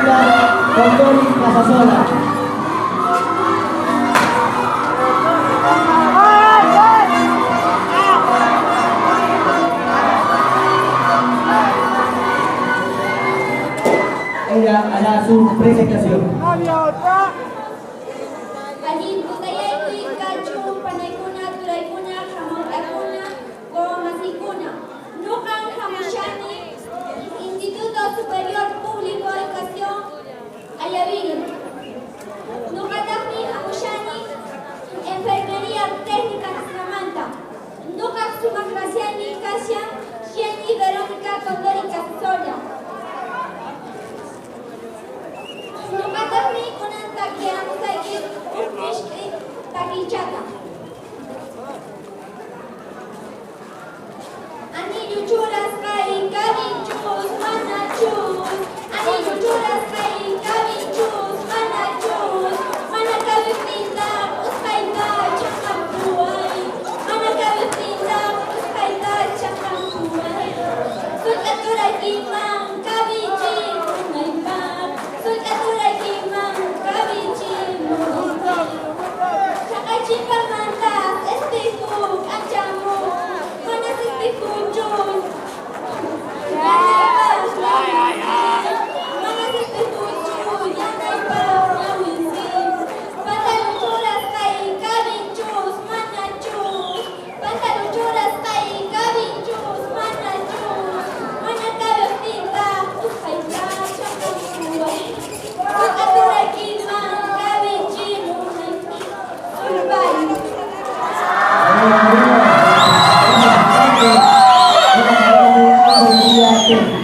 Verónica Condori Casasola. Ella hará su presentación. Instituto Superior Público de Educación Ayavino. Nukatami Amushani, Enfermería Técnica Namanta. Nukak Sumakrasiani Kasia, Jenny Verónica Condori Casasola. Nukatami Kunantaki Amutaki Urmishki Takichata. Ani Yuchuras Kai Kavinchus Manachus. Ani Yuchuras Kai Kavinchus Manachus. Manakavipinda Uskaita Chakampuai. Manakavipinda Uskaita Chakampuai. Sulkatura Kimang Kavichi Munaimang. Sulkatura Kimang Kavichi Munaimang. Chakachipa Mandas Estikuk Achamu. Manas Estikujun. Thank you.